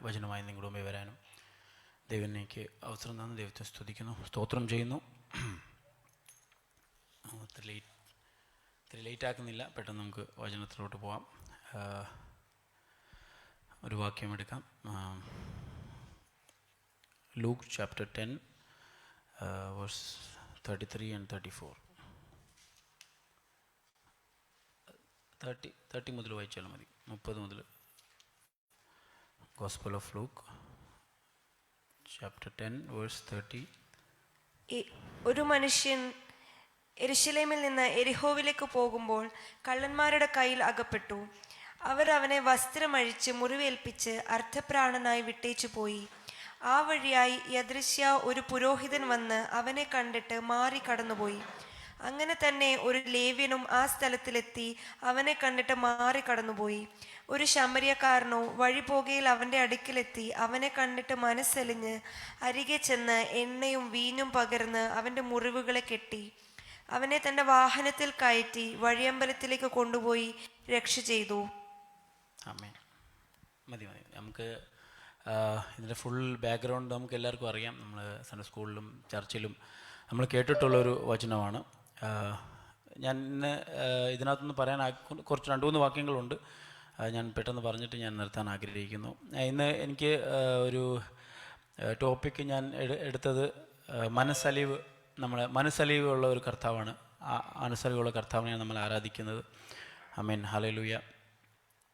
വചനമായി നിങ്ങളുടെ മുമ്പേ വരാനും ദൈവം എനിക്ക് അവസരം തന്നു. ദൈവത്തെ സ്തുതിക്കുന്നു, സ്തോത്രം ചെയ്യുന്നു. ഇത്തിരി ലേറ്റ് ആക്കുന്നില്ല, പെട്ടെന്ന് നമുക്ക് വചനത്തിലോട്ട് പോവാം. ഒരു വാക്യം എടുക്കാം. Luke chapter 10 verse 33 and 34. 30 മുതൽ വായിച്ചാലും മതി, 30 മുതൽ. Gospel of Luke chapter 10 verse 30. ഒരു മനുഷ്യൻ യെരൂശലേമിൽ നിന്ന് യെരിഹോവിലേക്ക് പോകുമ്പോൾ കള്ളന്മാരുടെ കയ്യിൽ അകപ്പെട്ടു. അവർ അവനെ വസ്ത്രമഴിച്ച് മുറിവേൽപ്പിച്ച് അർദ്ധപ്രാണനായി വിട്ടേച്ചു പോയി. ആ വഴിയായി യദൃശ്യ ഒരു പുരോഹിതൻ വന്ന് അവനെ കണ്ടിട്ട് മാറി കടന്നുപോയി. അങ്ങനെ തന്നെ ഒരു ലേവ്യനും ആ സ്ഥലത്തിലെത്തി അവനെ കണ്ടിട്ട് മാറി കടന്നുപോയി. ഒരു ശമര്യക്കാരനോ വഴി പോകയിൽ അവൻ്റെ അടുക്കിലെത്തി അവനെ കണ്ടിട്ട് മനസ്സലിഞ്ഞ് അരികെ ചെന്ന് എണ്ണയും വീഞ്ഞും പകർന്ന് അവൻ്റെ മുറിവുകളെ കെട്ടി അവനെ തൻ്റെ വാഹനത്തിൽ കയറ്റി വഴിയമ്പലത്തിലേക്ക് കൊണ്ടുപോയി രക്ഷ ചെയ്തു. ആമേൻ. മതി. നമുക്ക് ഇതിൻ്റെ ഫുൾ ബാക്ക്ഗ്രൗണ്ട് നമുക്ക് എല്ലാവർക്കും അറിയാം. നമ്മൾ സൺഡേ സ്കൂളിലും ചർച്ചിലും നമ്മൾ കേട്ടിട്ടുള്ളൊരു വചനമാണ്. ഞാൻ ഇന്ന് ഇതിനകത്തുനിന്ന് പറയാൻ കുറച്ച് 2-3 വാക്യങ്ങളുണ്ട്. ഞാൻ പെട്ടെന്ന് പറഞ്ഞിട്ട് ഞാൻ നിർത്താൻ ആഗ്രഹിക്കുന്നു. ഇന്ന് എനിക്ക് ഒരു ടോപ്പിക്ക് ഞാൻ എടുത്തത് മനസ്സലിവ്. നമ്മളെ മനസ്സലിവുള്ള ഒരു കർത്താവാണ്. മനസ്സലിവുള്ള കർത്താവിനെയാണ് നമ്മൾ ആരാധിക്കുന്നത്. ആമേൻ, ഹല്ലേലൂയ.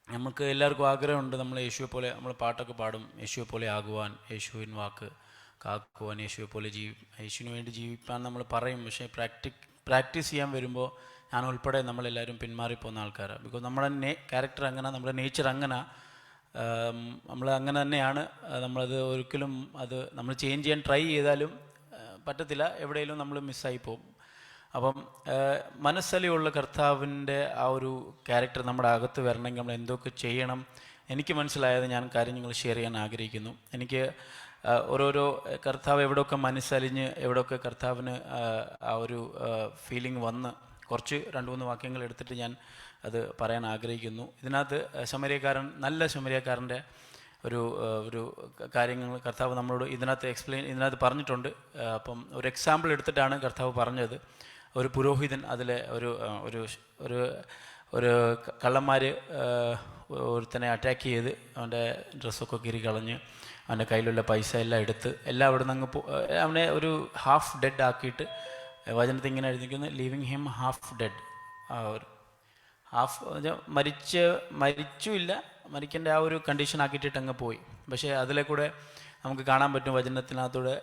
നമുക്ക് എല്ലാവർക്കും ആഗ്രഹമുണ്ട് നമ്മൾ യേശുവെ പോലെ, നമ്മൾ പാട്ടൊക്കെ പാടും, യേശുവെ പോലെ ആകുവാൻ, യേശുവിൻ വാക്ക് കാക്കുവാൻ, യേശുവെ പോലെ യേശുവിന് വേണ്ടി ജീവിപ്പാൻ നമ്മൾ പറയും. പക്ഷേ പ്രാക്ടീസ് ചെയ്യാൻ വരുമ്പോൾ ഞാൻ ഉൾപ്പെടെ നമ്മളെല്ലാവരും പിന്മാറിപ്പോകുന്ന ആൾക്കാരാണ്. ബിക്കോസ് നമ്മുടെ ക്യാരക്ടർ അങ്ങനെ, നമ്മുടെ നേച്ചർ അങ്ങനെ, നമ്മൾ അങ്ങനെ തന്നെയാണ്. നമ്മളത് ഒരിക്കലും അത് നമ്മൾ ചേഞ്ച് ചെയ്യാൻ ട്രൈ ചെയ്താലും പറ്റത്തില്ല, എവിടെയെങ്കിലും നമ്മൾ മിസ്സായി പോകും. അപ്പം മനസ്സലിവുള്ള കർത്താവിൻ്റെ ആ ഒരു ക്യാരക്ടർ നമ്മുടെ അകത്ത് വരണമെങ്കിൽ നമ്മൾ എന്തൊക്കെ ചെയ്യണം, എനിക്ക് മനസ്സിലായത് ഞാൻ കാര്യങ്ങൾ ഷെയർ ചെയ്യാൻ ആഗ്രഹിക്കുന്നു. എനിക്ക് ഓരോരോ കർത്താവ് എവിടെയൊക്കെ മനസ്സലിഞ്ഞ് എവിടെയൊക്കെ കർത്താവിന് ആ ഒരു ഫീലിംഗ് വന്ന് കുറച്ച് 2-3 വാക്യങ്ങൾ എടുത്തിട്ട് ഞാൻ അത് പറയാൻ ആഗ്രഹിക്കുന്നു. ഇതിനകത്ത് നല്ല ശമര്യക്കാരൻ്റെ ഒരു കാര്യങ്ങൾ കർത്താവ് നമ്മളോട് ഇതിനകത്ത് പറഞ്ഞിട്ടുണ്ട്. അപ്പം ഒരു എക്സാമ്പിൾ എടുത്തിട്ടാണ് കർത്താവ് പറഞ്ഞത്. ഒരു പുരോഹിതൻ, അതിലെ ഒരു കള്ളന്മാർ ഒരുത്തനെ അറ്റാക്ക് ചെയ്ത് അവൻ്റെ ഡ്രസ്സൊക്കെ കീറി കളഞ്ഞ് അവൻ്റെ കയ്യിലുള്ള പൈസ എല്ലാം എടുത്ത് എല്ലാം അവിടെ നിന്ന് അവനെ ഒരു ഹാഫ് ഡെഡ് ആക്കിയിട്ട്, വചനത്തിൽ ഇങ്ങനെ എഴുതിയിരിക്കുന്നു, ലീവിങ് ഹിം ഹാഫ് ഡെഡ്. ഒരു ഹാഫ് മരിച്ചില്ല, മരിക്കേണ്ട ആ ഒരു കണ്ടീഷൻ ആക്കിയിട്ടിട്ട് അങ്ങ് പോയി. പക്ഷേ അതിലെ കൂടെ നമുക്ക് കാണാൻ പറ്റും വചനത്തിനകത്തൂടെ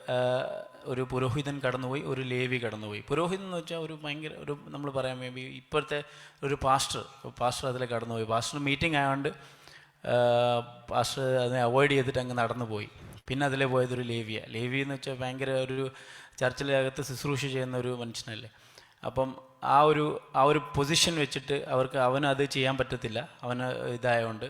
ഒരു പുരോഹിതൻ കടന്നുപോയി, ഒരു ലേവി കടന്നുപോയി. പുരോഹിതൻ എന്ന് വെച്ചാൽ ഒരു ഭയങ്കര നമ്മൾ പറയാൻ വേണ്ടി ഇപ്പോഴത്തെ ഒരു പാസ്റ്റർ അതിലെ കടന്നുപോയി. പാസ്റ്റർ മീറ്റിംഗ് ആയതുകൊണ്ട് പാസ്റ്റർ അതിനെ അവോയ്ഡ് ചെയ്തിട്ട് അങ്ങ് നടന്നു പോയി. പിന്നെ അതിലെ പോയതൊരു ലേവി എന്ന് വെച്ചാൽ ഭയങ്കര ഒരു ചർച്ചിലകത്ത് ശുശ്രൂഷ ചെയ്യുന്ന ഒരു മനുഷ്യനല്ലേ. അപ്പം ആ ഒരു പൊസിഷൻ വെച്ചിട്ട് അവന് അത് ചെയ്യാൻ പറ്റത്തില്ല. അവന് ഇതായതുകൊണ്ട്,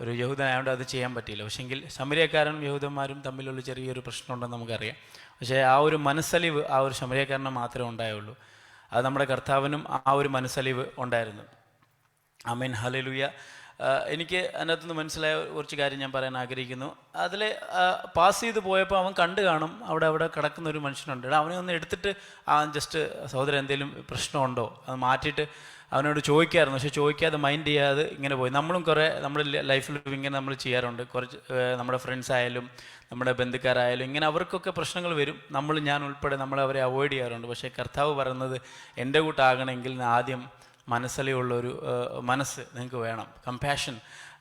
ഒരു യഹൂദനായതുകൊണ്ട് അത് ചെയ്യാൻ പറ്റിയില്ല. പക്ഷേങ്കിൽ ശമര്യക്കാരനും യഹൂദന്മാരും തമ്മിലുള്ള ചെറിയൊരു പ്രശ്നമുണ്ടെന്ന് നമുക്കറിയാം. പക്ഷേ ആ ഒരു മനസ്സലിവ് ആ ഒരു ശമര്യക്കാരന് മാത്രമേ ഉണ്ടായുള്ളൂ. അത് നമ്മുടെ കർത്താവിനും ആ ഒരു മനസ്സലിവ് ഉണ്ടായിരുന്നു. ആമേൻ, ഹല്ലേലൂയ. എനിക്ക് അതിനകത്തുനിന്ന് മനസ്സിലായ കുറച്ച് കാര്യം ഞാൻ പറയാൻ ആഗ്രഹിക്കുന്നു. അതിൽ പാസ് ചെയ്ത് പോയപ്പോൾ അവൻ കണ്ടു കാണും അവിടെ കിടക്കുന്ന ഒരു മനുഷ്യനുണ്ട്. അവനെ ഒന്ന് എടുത്തിട്ട് ജസ്റ്റ് സഹോദരൻ എന്തെങ്കിലും പ്രശ്നമുണ്ടോ അത് മാറ്റിയിട്ട് അവനോട് ചോദിക്കാമായിരുന്നു. പക്ഷെ ചോദിക്കാതെ മൈൻഡ് ചെയ്യാതെ ഇങ്ങനെ പോയി. നമ്മളും കുറേ നമ്മുടെ ലൈഫിൽ ഇങ്ങനെ നമ്മൾ ചെയ്യാറുണ്ട്. കുറച്ച് നമ്മുടെ ഫ്രണ്ട്സ് ആയാലും നമ്മുടെ ബന്ധുക്കാരായാലും ഇങ്ങനെ അവർക്കൊക്കെ പ്രശ്നങ്ങൾ വരും. ഞാൻ ഉൾപ്പെടെ അവരെ അവോയ്ഡ് ചെയ്യാറുണ്ട്. പക്ഷേ കർത്താവ് പറയുന്നത് എൻ്റെ കൂട്ടാകണമെങ്കിൽ ആദ്യം മനസ്സലിവുള്ളൊരു മനസ്സ് നിങ്ങൾക്ക് വേണം. കമ്പാഷൻ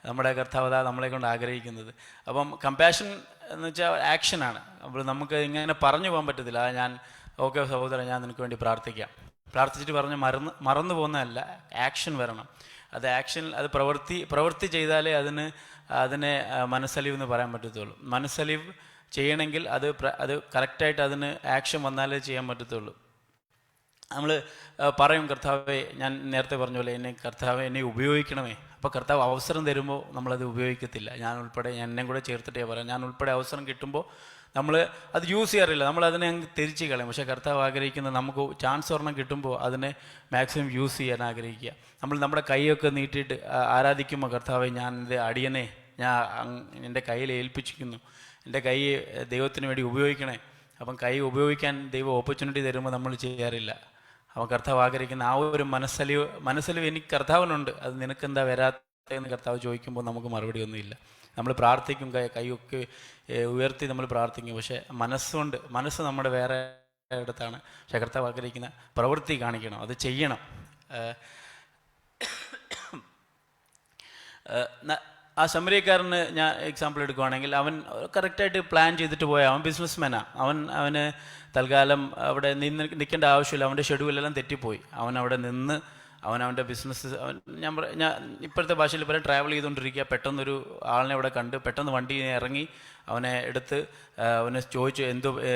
നമ്മുടെ കർത്താവ് നമ്മളെ കൊണ്ട് ആഗ്രഹിക്കുന്നത്. അപ്പം കമ്പാഷൻ എന്ന് വെച്ചാൽ ആക്ഷനാണ്. അപ്പോൾ നമുക്ക് ഇങ്ങനെ പറഞ്ഞു പോകാൻ പറ്റത്തില്ല. ഞാൻ ഓക്കെ സഹോദരൻ, ഞാൻ നിനക്ക് വേണ്ടി പ്രാർത്ഥിച്ചിട്ട് മറന്നു പോകുന്നതല്ല, ആക്ഷൻ വരണം. അത് പ്രവൃത്തി ചെയ്താലേ അതിനെ മനസ്സലിവ് എന്ന് പറയാൻ പറ്റത്തുള്ളൂ. മനസ്സലിവ് ചെയ്യണമെങ്കിൽ അത് കറക്റ്റായിട്ട് അതിന് ആക്ഷൻ വന്നാലേ ചെയ്യാൻ പറ്റത്തുള്ളൂ. നമ്മൾ പറയും, കർത്താവെ, ഞാൻ നേരത്തെ പറഞ്ഞ പോലെ കർത്താവെ എന്നെ ഉപയോഗിക്കണമേ. അപ്പോൾ കർത്താവ് അവസരം തരുമ്പോൾ നമ്മളത് ഉപയോഗിക്കത്തില്ല. എന്നെ കൂടെ ചേർത്തിട്ടേ പറയാം. ഞാൻ ഉൾപ്പെടെ അവസരം കിട്ടുമ്പോൾ നമ്മൾ അത് യൂസ് ചെയ്യാറില്ല. നമ്മളതിനെ അങ്ങ് തിരിച്ച് കളയും. പക്ഷേ കർത്താവ് ആഗ്രഹിക്കുന്നത് നമുക്ക് ചാൻസ് ഒരെണ്ണം കിട്ടുമ്പോൾ അതിനെ മാക്സിമം യൂസ് ചെയ്യാൻ ആഗ്രഹിക്കുക. നമ്മുടെ കൈയൊക്കെ നീട്ടിയിട്ട് ആരാധിക്കുമ്പോൾ, കർത്താവെ, ഞാൻ എൻ്റെ അടിയനെ എൻ്റെ കയ്യിൽ ഏൽപ്പിച്ചിരിക്കുന്നു, എൻ്റെ കൈ ദൈവത്തിന് വേണ്ടി ഉപയോഗിക്കണേ. അപ്പം കൈ ഉപയോഗിക്കാൻ ദൈവം ഓപ്പർച്യൂണിറ്റി തരുമ്പോൾ നമ്മൾ ചെയ്യാറില്ല. അവൻ കർത്താവ് ആഗ്രഹിക്കുന്ന ആ ഒരു മനസ്സലിവ് എനിക്ക് കർത്താവിനുണ്ട്, അത് നിനക്കെന്താ വരാത്തതെന്ന് കർത്താവ് ചോദിക്കുമ്പോൾ നമുക്ക് മറുപടി ഒന്നുമില്ല. നമ്മൾ പ്രാർത്ഥിക്കും, കൈയൊക്കെ ഉയർത്തി നമ്മൾ പ്രാർത്ഥിക്കും, പക്ഷേ മനസ്സ് നമ്മുടെ വേറെ ഇടത്താണ്. പക്ഷേ കർത്താവ് ആഗ്രഹിക്കുന്ന പ്രവൃത്തി കാണിക്കണം, അത് ചെയ്യണം. ആ ശമരിയക്കാരന് ഞാൻ എക്സാമ്പിൾ എടുക്കുകയാണെങ്കിൽ, അവൻ കറക്റ്റായിട്ട് പ്ലാൻ ചെയ്തിട്ട് പോയ അവൻ ബിസിനസ്മാനാണ്. അവന് തൽക്കാലം അവിടെ നിൽക്കേണ്ട ആവശ്യമില്ല, അവൻ്റെ ഷെഡ്യൂളെല്ലാം തെറ്റിപ്പോയി. അവൻ്റെ ബിസിനസ് ഞാൻ ഇപ്പോഴത്തെ ഭാഷയിൽ പറയാൻ ട്രാവൽ ചെയ്തുകൊണ്ടിരിക്കുക, പെട്ടെന്നൊരു ആളിനെ അവിടെ കണ്ട് പെട്ടെന്ന് വണ്ടിയിൽ നിന്ന് ഇറങ്ങി അവനെ എടുത്ത് അവനെ ചോദിച്ചു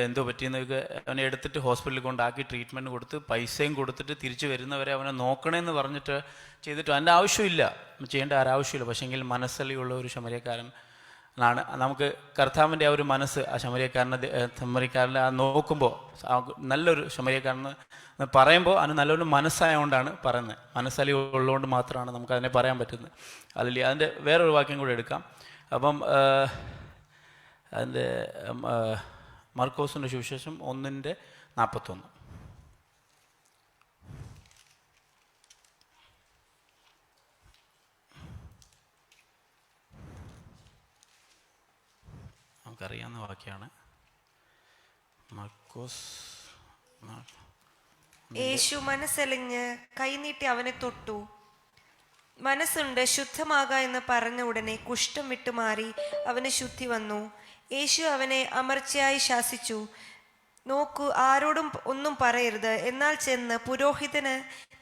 എന്തോ പറ്റിയെന്നൊക്കെ. അവനെ എടുത്തിട്ട് ഹോസ്പിറ്റലിൽ കൊണ്ടാക്കി ട്രീറ്റ്മെൻറ്റ് കൊടുത്ത് പൈസയും കൊടുത്തിട്ട് തിരിച്ച് വരുന്നവരെ അവനെ നോക്കണമെന്ന് പറഞ്ഞിട്ട് ചെയ്തിട്ട് അതിൻ്റെ ആവശ്യമില്ല, ചെയ്യേണ്ട ആരാവശ്യമില്ല. പക്ഷേങ്കിൽ മനസ്സലിയുള്ള ഒരു ശമരിയക്കാരനാണ്. നമുക്ക് കർത്താവിൻ്റെ ആ ഒരു മനസ്സ് ആ ശമരിയക്കാരനെ നോക്കുമ്പോൾ നല്ലൊരു ശമരിയക്കാരന് പറയുമ്പോൾ അതിന് നല്ലൊരു മനസ്സായതുകൊണ്ടാണ് പറയുന്നത്. മനസ്സലി ഉള്ളതുകൊണ്ട് മാത്രമാണ് നമുക്കതിനെ പറയാൻ പറ്റുന്നത്. അല്ലെങ്കിൽ അതിൻ്റെ വേറൊരു വാക്യം കൂടെ എടുക്കാം. അപ്പം അതിൻ്റെ മർക്കോസിൻ്റെ സുവിശേഷം 1:41. നമുക്കറിയാവുന്ന വാക്യമാണ്. മർക്കോസ്. യേശു മനസ്സലിഞ്ഞ് കൈനീട്ടി അവനെ തൊട്ടു. മനസ്സുണ്ട്, ശുദ്ധമാക എന്ന് പറഞ്ഞ ഉടനെ കുഷ്ഠം വിട്ടുമാറി അവന് ശുദ്ധി വന്നു. യേശു അവനെ അമർച്ചയായി ശാസിച്ചു, നോക്കൂ, ആരോടും ഒന്നും പറയരുത്, എന്നാൽ ചെന്ന് പുരോഹിതന്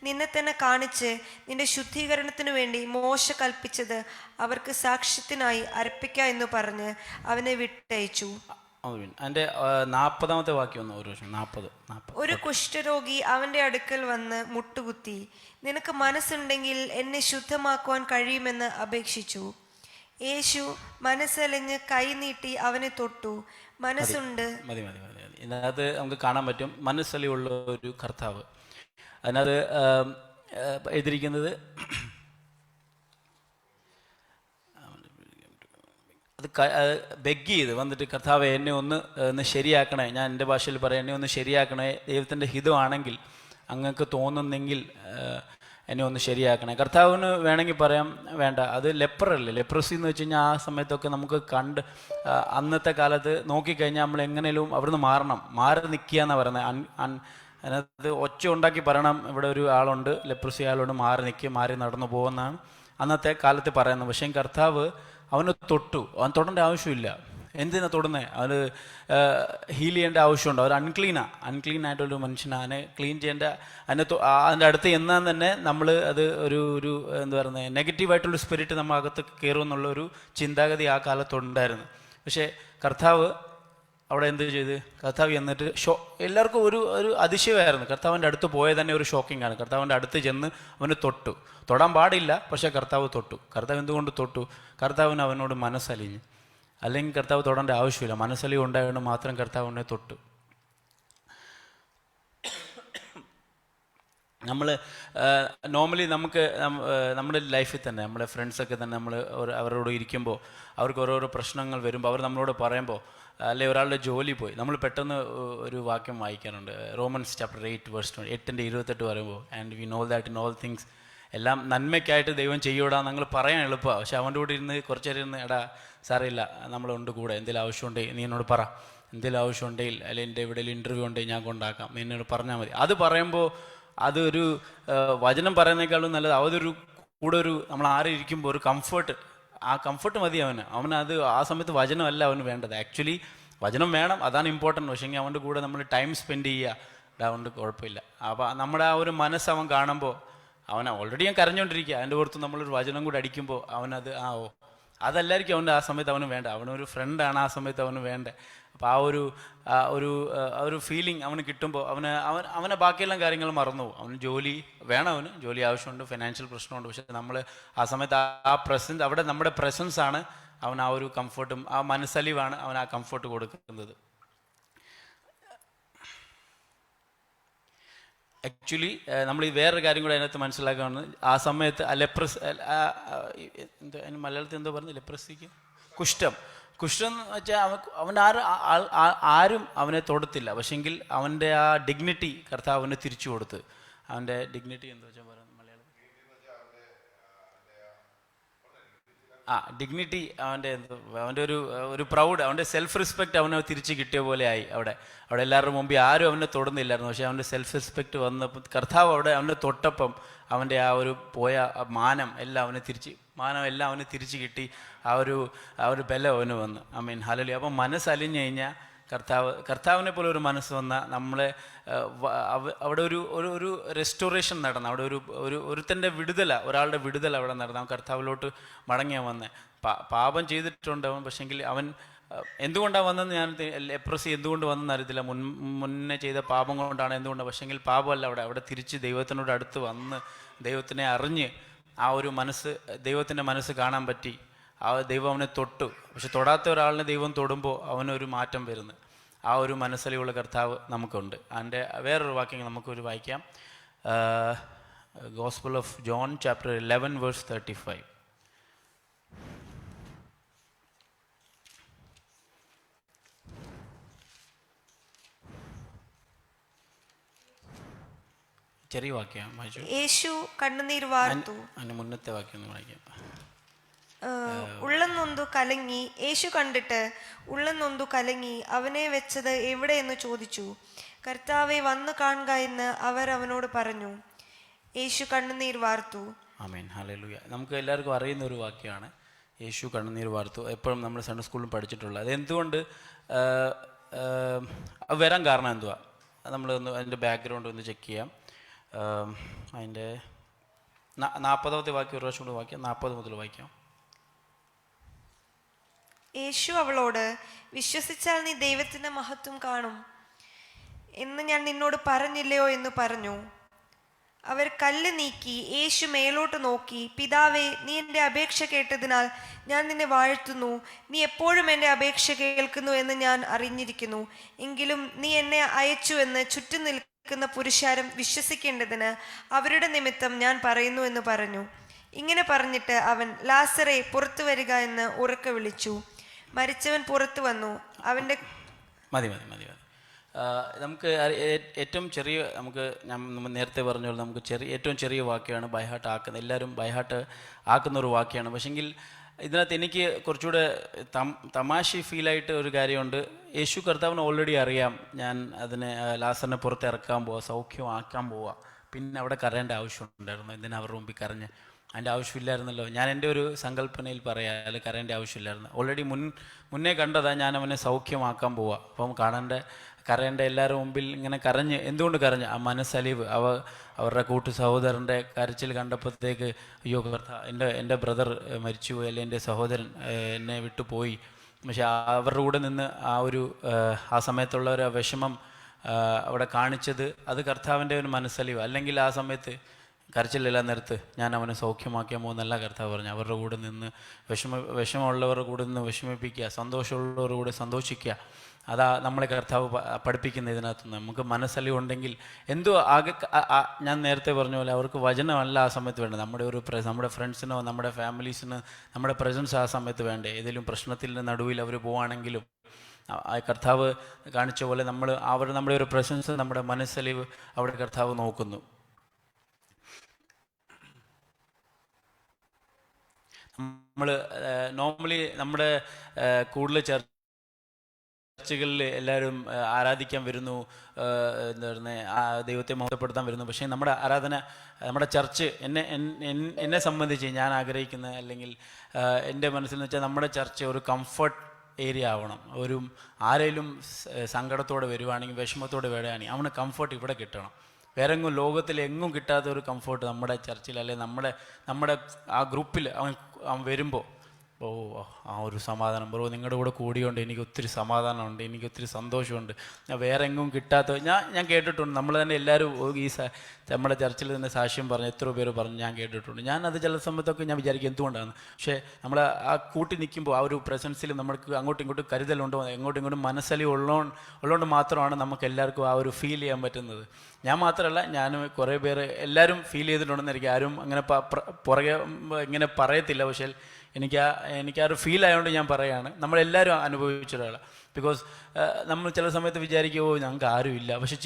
നിന്നെ തന്നെ കാണിച്ച് നിന്റെ ശുദ്ധീകരണത്തിനു വേണ്ടി മോശ കൽപ്പിച്ചത് അവർക്ക് സാക്ഷ്യത്തിനായി അർപ്പിക്ക എന്ന് പറഞ്ഞ് അവനെ വിട്ടയച്ചു. അതിൻ്റെ 40ാമത്തെ വാക്യം ഒന്ന് ഒരു 40. ഒരു കുഷ്ഠരോഗി അവന്റെ അടുക്കൽ വന്ന് മുട്ടുകുത്തി, നിനക്ക് മനസ്സുണ്ടെങ്കിൽ എന്നെ ശുദ്ധമാക്കുവാൻ കഴിയുമെന്ന് അപേക്ഷിച്ചു. യേശു മനസ്സലിഞ്ഞ് കൈ നീട്ടി അവനെ തൊട്ടു. മനസ്സുണ്ട്. മതി. ഇതിനകത്ത് നമുക്ക് കാണാൻ പറ്റും മനസ്സലിയുള്ള ഒരു കർത്താവ്. അതിനകത്ത് എഴുതിയിരിക്കുന്നത് അത് ബെഗ് ചെയ്ത് വന്നിട്ട്, കർത്താവെ എന്നെ ഒന്ന് ശരിയാക്കണേ, ഞാൻ എൻ്റെ ഭാഷയിൽ പറയാം, എന്നെ ഒന്ന് ശരിയാക്കണേ, ദൈവത്തിൻ്റെ ഹിതമാണെങ്കിൽ അങ്ങക്ക് തോന്നുന്നെങ്കിൽ എന്നെ ഒന്ന് ശരിയാക്കണേ. കർത്താവിന് വേണമെങ്കിൽ പറയാം വേണ്ട, അത് ലെപ്രല്ലേ, ലെപ്രസി എന്ന് വെച്ച് കഴിഞ്ഞാൽ ആ സമയത്തൊക്കെ നമുക്ക് അന്നത്തെ കാലത്ത് നോക്കിക്കഴിഞ്ഞാൽ നമ്മൾ എങ്ങനെയും അവിടുന്ന് മാറി നിൽക്കുക എന്നാണ് പറയുന്നത്. അതിനകത്ത് ഒച്ച ഉണ്ടാക്കി പറയണം, ഇവിടെ ഒരു ആളുണ്ട്, ലെപ്രസി ആളുണ്ട്, മാറി നടന്നു പോകുന്നതാണ് അന്നത്തെ കാലത്ത് പറയുന്നത്. പക്ഷേ കർത്താവ് അവന് തൊട്ടു. അവൻ തൊടേണ്ട ആവശ്യമില്ല. എന്തിനാ തൊടുന്നത്? അവന് ഹീൽ ചെയ്യേണ്ട ആവശ്യമുണ്ടോ? അവർ അൺക്ലീൻ ആയിട്ടുള്ളൊരു മനുഷ്യനാണ്. അതിനെ ക്ലീൻ ചെയ്യേണ്ട, അതിൻ്റെ അടുത്ത് എന്നാൽ തന്നെ നമ്മൾ അത് ഒരു എന്താ പറയുന്നത്, നെഗറ്റീവായിട്ടുള്ളൊരു സ്പിരിറ്റ് നമ്മൾ അകത്ത് കയറും എന്നുള്ളൊരു ചിന്താഗതി ആ കാലത്തുണ്ടായിരുന്നു. പക്ഷേ കർത്താവ് അവിടെ എന്ത് ചെയ്ത്, കർത്താവ് എന്നിട്ട് എല്ലാവർക്കും ഒരു അതിശയമായിരുന്നു. കർത്താവിൻ്റെ അടുത്ത് പോയത് തന്നെ ഒരു ഷോക്കിംഗ് ആണ്. കർത്താവിൻ്റെ അടുത്ത് ചെന്ന് അവന് തൊടാൻ പാടില്ല, പക്ഷേ കർത്താവ് തൊട്ടു. കർത്താവ് എന്തുകൊണ്ട് തൊട്ടു? കർത്താവിന് അവനോട് മനസ്സലിഞ്ഞു. അല്ലെങ്കിൽ കർത്താവ് തൊടേണ്ട ആവശ്യമില്ല, മനസ്സലിവ് ഉണ്ടായതുകൊണ്ട് മാത്രം കർത്താവിനെ തൊട്ടു. നമ്മൾ നോർമലി നമുക്ക് നമ്മുടെ ലൈഫിൽ തന്നെ നമ്മുടെ ഫ്രണ്ട്സൊക്കെ തന്നെ നമ്മൾ അവരോട് ഇരിക്കുമ്പോൾ അവർക്ക് ഓരോരോ പ്രശ്നങ്ങൾ വരുമ്പോൾ അവർ നമ്മളോട് പറയുമ്പോൾ, അല്ലെങ്കിൽ ഒരാളുടെ ജോലി പോയി, നമ്മൾ പെട്ടെന്ന് ഒരു വാക്യം വായിക്കാറുണ്ട്, റോമൻസ് ചാപ്റ്റർ 8:28 പറയുമ്പോൾ, and we know that in all things, എല്ലാം നന്മയ്ക്കായിട്ട് ദൈവം ചെയ്യൂടാ ഞങ്ങൾ പറയാൻ എളുപ്പമാണ്. പക്ഷെ അവൻ്റെ കൂടെ ഇരുന്ന് കുറച്ച് നേരം ഇരുന്ന്, എടാ സാറില്ല, നമ്മളുണ്ട് കൂടെ, എന്തെങ്കിലും ആവശ്യമുണ്ടെങ്കിൽ നീ എന്നോട് പറ, എന്തെങ്കിലും ആവശ്യമുണ്ടെങ്കിൽ അല്ലെങ്കിൽ എൻ്റെ എവിടെയെങ്കിലും ഇൻ്റർവ്യൂ ഉണ്ടെങ്കിൽ ഞാൻ കൊണ്ടാക്കാം, നീ എന്നോട് പറഞ്ഞാൽ മതി. അത് പറയുമ്പോൾ അതൊരു വചനം പറയുന്നതിനേക്കാളും നല്ലത് അതൊരു കൂടെ നമ്മൾ ആരിയ്ക്കുമ്പോൾ ഒരു കംഫർട്ട്, ആ കംഫർട്ട് മതി അവനത് ആ സമയത്ത് വചനമല്ല അവന് വേണ്ടത്. ആക്ച്വലി വചനം വേണം, അതാണ് ഇമ്പോർട്ടൻറ്റ്. പക്ഷേങ്കിൽ അവൻ്റെ കൂടെ നമ്മൾ ടൈം സ്പെൻഡ് ചെയ്യുക, അതുകൊണ്ട് കുഴപ്പമില്ല. അപ്പോൾ നമ്മുടെ ആ ഒരു മനസ്സ് അവൻ കാണുമ്പോൾ, ഓൾറെഡി ഞാൻ കരഞ്ഞുകൊണ്ടിരിക്കുക, അതിൻ്റെ പുറത്ത് നമ്മളൊരു വചനം കൂടെ അടിക്കുമ്പോൾ അവനത് അതല്ലായിരിക്കും അവൻ്റെ ആ സമയത്ത് അവന് വേണ്ട. അവനൊരു ഫ്രണ്ടാണ് ആ സമയത്ത് അവന് വേണ്ടത്. അപ്പോൾ ആ ഒരു ഫീലിംഗ് അവന് കിട്ടുമ്പോൾ അവനെ ബാക്കിയെല്ലാം കാര്യങ്ങൾ മറന്നു പോകും. അവന് ജോലി വേണം, അവന് ജോലി ആവശ്യമുണ്ട്, ഫിനാൻഷ്യൽ പ്രശ്നമുണ്ട്. പക്ഷേ നമ്മൾ ആ സമയത്ത് ആ പ്രസൻസ്, അവിടെ നമ്മുടെ പ്രസൻസ് ആണ് അവൻ ആ ഒരു കംഫർട്ടും ആ മനസ്സലിവാണ് അവൻ ആ കംഫർട്ട് കൊടുക്കുന്നത്. ആക്ച്വലി നമ്മൾ ഈ വേറൊരു കാര്യം കൂടെ അതിനകത്ത് മനസ്സിലാക്കുകയാണ്. ആ സമയത്ത് എന്തോ അതിന് മലയാളത്തിൽ എന്തോ പറഞ്ഞു, ലെപ്രസിക്ക് കുഷ്ഠം എന്ന് വെച്ചാൽ ആരും അവനെ തൊടത്തില്ല. പക്ഷെങ്കിൽ അവൻ്റെ ആ ഡിഗ്നിറ്റി കർത്താവ് അവന് തിരിച്ചു കൊടുത്ത്. അവൻ്റെ ഡിഗ്നിറ്റി എന്താ വെച്ചാൽ പറയുന്നത് മലയാളത്തിൽ, ഡിഗ്നിറ്റി, അവൻ്റെ ഒരു പ്രൗഡ്, അവൻ്റെ സെൽഫ് റെസ്പെക്റ്റ് അവന് തിരിച്ച് കിട്ടിയ പോലെ ആയി. അവിടെ എല്ലാവരുടെ മുമ്പിൽ ആരും അവനെ തൊടുന്നില്ലായിരുന്നു. പക്ഷേ അവൻ്റെ സെൽഫ് റെസ്പെക്റ്റ് വന്നപ്പോൾ കർത്താവ് അവനെ തൊട്ടപ്പം അവൻ്റെ ആ ഒരു പോയ മാനം എല്ലാം അവന് തിരിച്ച് കിട്ടി. ആ ഒരു ബലം അവന് വന്നു. ഹല്ലേലൂയ. അപ്പം മനസ്സലിഞ്ഞു കഴിഞ്ഞാൽ കർത്താവിനെ പോലെ ഒരു മനസ്സ് വന്നാൽ നമ്മളെ അവിടെ ഒരു റെസ്റ്റോറേഷൻ നടന്നു. അവിടെ ഒരുത്തൻ്റെ ഒരാളുടെ വിടുതൽ അവിടെ നടന്നു. അവൻ കർത്താവിലോട്ട് മടങ്ങിയാൽ വന്നത്. പാപം ചെയ്തിട്ടുണ്ട് അവൻ. പക്ഷെങ്കിൽ അവൻ എന്തുകൊണ്ടാണ് വന്നതെന്ന് ഞാൻ ലെപ്രസി എന്തുകൊണ്ട് വന്നെന്ന് അറിയത്തില്ല. മുന്നേ ചെയ്ത പാപം കൊണ്ടാണ് എന്തുകൊണ്ടാണ്. പക്ഷെങ്കിൽ പാപമല്ല, അവിടെ തിരിച്ച് ദൈവത്തിനോട് അടുത്ത് വന്ന് ദൈവത്തിനെ അറിഞ്ഞ് ആ ഒരു മനസ്സ്, ദൈവത്തിൻ്റെ മനസ്സ് കാണാൻ പറ്റി. ദൈവം അവനെ തൊട്ടു. പക്ഷെ തൊടാത്ത ഒരാളിനെ ദൈവം തൊടുമ്പോൾ അവനൊരു മാറ്റം വരുന്നു. ആ ഒരു മനസ്സലിയുള്ള കർത്താവ് നമുക്കുണ്ട്. അതിൻ്റെ വേറൊരു വാക്യം നമുക്കൊരു വായിക്കാം. Gospel of John chapter 11 verse 35. ചെറിയ വാക്യം വായിച്ചു. യേശു കണ്ണുനീർ വാർത്തു. അതിന് മുന്നത്തെ വാക്യം ഒന്ന് വായിക്കാം. ഉള്ളം നൊന്തു കലങ്ങി. യേശു കണ്ടിട്ട് ഉള്ളം നൊന്തു കലങ്ങി അവനെ വെച്ചത് എവിടെ എന്ന് ചോദിച്ചു. കർത്താവെ, വന്നു കാണുക എന്ന് അവർ അവനോട് പറഞ്ഞു. യേശു കണ്ണുനീർ വാർത്തു. ആമേൻ, ഹല്ലേലൂയ. നമുക്ക് എല്ലാവർക്കും അറിയുന്ന ഒരു വാക്യമാണ് യേശു കണ്ണുനീർ വാർത്തു. എപ്പോഴും നമ്മൾ സൺഡേ സ്കൂളിൽ പഠിച്ചിട്ടുള്ളത്. അതെന്തുകൊണ്ട് വരാൻ കാരണം എന്തുവാ, നമ്മളൊന്ന് അതിൻ്റെ ബാക്ക്ഗ്രൗണ്ട് ഒന്ന് ചെക്ക് ചെയ്യാം. അതിൻ്റെ 40ാമത്തെ വാക്യം ഒരു പ്രാവശ്യം കൂടെ വായിക്കാം. 40 മുതൽ വായിക്കാം. യേശു അവളോട്, വിശ്വസിച്ചാൽ നീ ദൈവത്തിന്റെ മഹത്വം കാണും എന്ന് ഞാൻ നിന്നോട് പറഞ്ഞില്ലയോ എന്ന് പറഞ്ഞു. അവർ കല്ല് നീക്കി. യേശു മേലോട്ട് നോക്കി, പിതാവേ, നീ എൻ്റെ അപേക്ഷ കേട്ടതിനാൽ ഞാൻ നിന്നെ വാഴ്ത്തുന്നു. നീ എപ്പോഴും എൻ്റെ അപേക്ഷ കേൾക്കുന്നു എന്ന് ഞാൻ അറിഞ്ഞിരിക്കുന്നു. എങ്കിലും നീ എന്നെ അയച്ചു എന്ന് ചുറ്റും നിൽക്കുന്ന പുരുഷാരം വിശ്വസിക്കേണ്ടതിന് അവരുടെ നിമിത്തം ഞാൻ പറയുന്നു എന്ന് പറഞ്ഞു. ഇങ്ങനെ പറഞ്ഞിട്ട് അവൻ, ലാസറേ, പുറത്തു വരിക എന്ന് ഉറക്കെ വിളിച്ചു. മരിച്ചവൻ പുറത്തു വന്നു. അവൻ്റെ മതി നമുക്ക് ഏറ്റവും ചെറിയ, നമ്മൾ നേരത്തെ പറഞ്ഞ പോലെ നമുക്ക് ഏറ്റവും ചെറിയ വാക്യമാണ് ബൈഹാർട്ട് ആക്കുന്നത്. എല്ലാവരും ബൈഹാർട്ട് ആക്കുന്ന ഒരു വാക്യമാണ്. പക്ഷെങ്കിൽ ഇതിനകത്ത് എനിക്ക് കുറച്ചുകൂടെ തമാശ ഫീലായിട്ട് ഒരു കാര്യമുണ്ട്. യേശു കർത്താവിന് ഓൾറെഡി അറിയാം ഞാൻ അതിനെ ലാസറിനെ പുറത്ത് ഇറക്കാൻ പോവാം, സൗഖ്യമാക്കാൻ പോവാം. പിന്നെ അവിടെ കരയേണ്ട ആവശ്യമുണ്ടായിരുന്നു. എന്തിനാ അവരുടെ മുമ്പിൽ കരഞ്ഞ്? അതിൻ്റെ ആവശ്യമില്ലായിരുന്നല്ലോ. ഞാൻ എൻ്റെ ഒരു സങ്കല്പനയിൽ പറയാം, അതിൽ കരേണ്ട ആവശ്യമില്ലായിരുന്നു. ഓൾറെഡി മുന്നേ കണ്ടതാ ഞാൻ അവനെ സൗഖ്യമാക്കാൻ പോവാം. അപ്പം കരയേണ്ട എല്ലാവരുടെ മുമ്പിൽ ഇങ്ങനെ കരഞ്ഞ്. എന്തുകൊണ്ട് കരഞ്ഞ്? ആ മനസ്സലിവ്, അവരുടെ കൂട്ടു സഹോദരൻ്റെ കരച്ചിൽ കണ്ടപ്പോഴത്തേക്ക്, അയ്യോ എൻ്റെ ബ്രദർ മരിച്ചുപോയി, അല്ലെങ്കിൽ എൻ്റെ സഹോദരൻ എന്നെ വിട്ടുപോയി. പക്ഷെ അവരുടെ കൂടെ നിന്ന് ആ സമയത്തുള്ള ഒരു വിഷമം അവിടെ കാണിച്ചത് അത് കർത്താവിൻ്റെ ഒരു മനസ്സലിവ്. അല്ലെങ്കിൽ ആ സമയത്ത് കരച്ചിലെല്ലാം നിർത്ത്, ഞാൻ അവനെ സൗഖ്യമാക്കിയാൽ പോകുന്നല്ല കർത്താവ് പറഞ്ഞു. അവരുടെ കൂടെ നിന്ന് വിഷമമുള്ളവരുടെ കൂടെ നിന്ന് വിഷമിപ്പിക്കുക, സന്തോഷമുള്ളവരുടെ കൂടെ സന്തോഷിക്കുക. അതാ നമ്മളെ കർത്താവ് പഠിപ്പിക്കുന്ന ഇതിനകത്തുനിന്ന്. നമുക്ക് മനസ്സലിവുണ്ടെങ്കിൽ എന്തോ ഞാൻ നേരത്തെ പറഞ്ഞ പോലെ അവർക്ക് വചനമല്ല ആ സമയത്ത് വേണ്ടത്. നമ്മുടെ ഫ്രണ്ട്സിനോ നമ്മുടെ ഫാമിലീസിന് നമ്മുടെ പ്രസൻസ് ആ സമയത്ത് വേണ്ടേ. ഏതെങ്കിലും പ്രശ്നത്തിൻ്റെ നടുവിൽ അവർ പോവുകയാണെങ്കിലും ആ കർത്താവ് കാണിച്ച പോലെ നമ്മുടെ ഒരു പ്രസൻസ്, നമ്മുടെ മനസ്സലിവ് അവിടെ കർത്താവ് നോക്കുന്നു. നമ്മൾ നോർമലി നമ്മുടെ കൂടുതൽ ചർച്ചകളിൽ എല്ലാവരും ആരാധിക്കാൻ വരുന്നു, എന്താ പറയുന്നത്, ദൈവത്തെ മഹത്വപ്പെടുത്താൻ വരുന്നു. പക്ഷേ നമ്മുടെ ആരാധന, നമ്മുടെ ചർച്ച്, എന്നെ സംബന്ധിച്ച് ഞാൻ ആഗ്രഹിക്കുന്ന, അല്ലെങ്കിൽ എൻ്റെ മനസ്സിൽ വെച്ചാൽ നമ്മുടെ ചർച്ച് ഒരു കംഫർട്ട് ഏരിയ ആവണം. ആരെങ്കിലും സങ്കടത്തോടെ വരുവാണെങ്കിൽ, വിഷമത്തോടെ വരികയാണെങ്കിൽ അവന് കംഫർട്ട് ഇവിടെ കിട്ടണം. വേറെ എങ്ങും ലോകത്തിലെങ്ങും കിട്ടാത്ത ഒരു കംഫർട്ട് നമ്മുടെ ചർച്ചിൽ, അല്ലെങ്കിൽ നമ്മുടെ ആ ഗ്രൂപ്പിൽ അവൻ വരുമ്പോൾ ഓ ആ ഒരു സമാധാനം ബ്രോ, നിങ്ങളുടെ കൂടെ കൂടിയോണ്ട് എനിക്ക് ഒത്തിരി സമാധാനമുണ്ട്, എനിക്ക് ഒത്തിരി സന്തോഷമുണ്ട്. ഞാൻ വേറെ എങ്ങും കിട്ടാത്ത ഞാൻ കേട്ടിട്ടുണ്ട്. നമ്മൾ തന്നെ എല്ലാവരും നമ്മുടെ ചർച്ചിൽ തന്നെ സാക്ഷ്യം പറഞ്ഞ് എത്രയോ പേര് പറഞ്ഞ് ഞാൻ കേട്ടിട്ടുണ്ട്. ഞാനത് ചില സമയത്തൊക്കെ ഞാൻ വിചാരിക്കും എന്തുകൊണ്ടാണ്. പക്ഷേ നമ്മൾ ആ കൂട്ടി നിൽക്കുമ്പോൾ ആ ഒരു പ്രസൻസിൽ നമ്മൾക്ക് അങ്ങോട്ടും ഇങ്ങോട്ടും കരുതലുണ്ടോ, എങ്ങോട്ടും ഇങ്ങോട്ടും മനസ്സലി ഉള്ളതുകൊണ്ട് മാത്രമാണ് നമുക്ക് എല്ലാവർക്കും ആ ഒരു ഫീൽ ചെയ്യാൻ പറ്റുന്നത്. ഞാൻ മാത്രമല്ല, ഞാൻ കുറേ പേര് എല്ലാവരും ഫീൽ ചെയ്തിട്ടുണ്ടെന്നായിരിക്കും. ആരും അങ്ങനെ പുറകെ ഇങ്ങനെ പറയത്തില്ല. പക്ഷേ എനിക്ക് ആ ഒരു ഫീൽ ആയതുകൊണ്ട് ഞാൻ പറയുകയാണ്. നമ്മളെല്ലാവരും അനുഭവിച്ച ഒരാളാണ്. ബിക്കോസ് നമ്മൾ ചില സമയത്ത് വിചാരിക്കുമോ ഞങ്ങൾക്ക് ആരും ഇല്ല. പക്ഷേ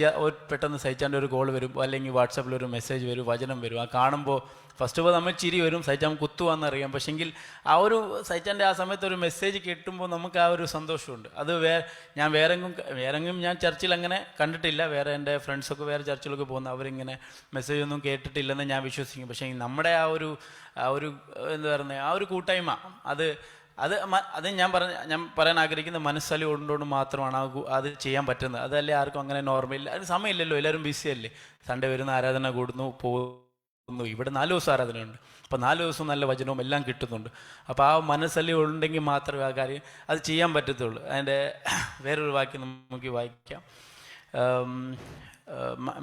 പെട്ടെന്ന് സൈച്ചാൻ്റെ ഒരു കോൾ വരും, അല്ലെങ്കിൽ വാട്സാപ്പിൽ ഒരു മെസ്സേജ് വരും, വചനം വരും. ആ കാണുമ്പോൾ ഫസ്റ്റ് ഓഫ് ഓൾ നമ്മൾ ചിരി വരും, സൈച്ചാൻ കുത്തുവാന്നറിയാം. പക്ഷെങ്കിൽ ആ ഒരു സൈച്ചാൻ്റെ ആ സമയത്ത് ഒരു മെസ്സേജ് കിട്ടുമ്പോൾ നമുക്ക് ആ ഒരു സന്തോഷമുണ്ട്. അത് ഞാൻ വേറെങ്ങും ഞാൻ ചർച്ചിൽ അങ്ങനെ കണ്ടിട്ടില്ല. വേറെ എൻ്റെ ഫ്രണ്ട്സൊക്കെ വേറെ ചർച്ചിലൊക്കെ പോകുന്ന അവരിങ്ങനെ മെസ്സേജ് ഒന്നും കേട്ടിട്ടില്ലെന്ന് ഞാൻ വിശ്വസിക്കും. പക്ഷേ നമ്മുടെ ആ ഒരു എന്താ പറയുന്നത്, ആ ഒരു കൂട്ടായ്മ അത് ഞാൻ പറയാൻ ആഗ്രഹിക്കുന്ന മനസ്സലി കൊണ്ടുകൊണ്ട് മാത്രമാണ് അത് ചെയ്യാൻ പറ്റുന്നത്. അതല്ലേ ആർക്കും അങ്ങനെ നോർമൽ അത് സമയമില്ലല്ലോ, എല്ലാവരും ബിസിയല്ലേ. സൺഡേ വരുന്ന ആരാധന കൂടുന്നു പോകുന്നു. ഇവിടെ 4 ദിവസം ആരാധനയുണ്ട്. അപ്പോൾ 4 ദിവസവും നല്ല വചനവും എല്ലാം കിട്ടുന്നുണ്ട്. അപ്പോൾ ആ മനസ്സലി ഉണ്ടെങ്കിൽ മാത്രമേ ആ കാര്യം അത് ചെയ്യാൻ പറ്റത്തുള്ളൂ. അതിൻ്റെ വേറൊരു വാക്യം നമുക്ക് വായിക്കാം.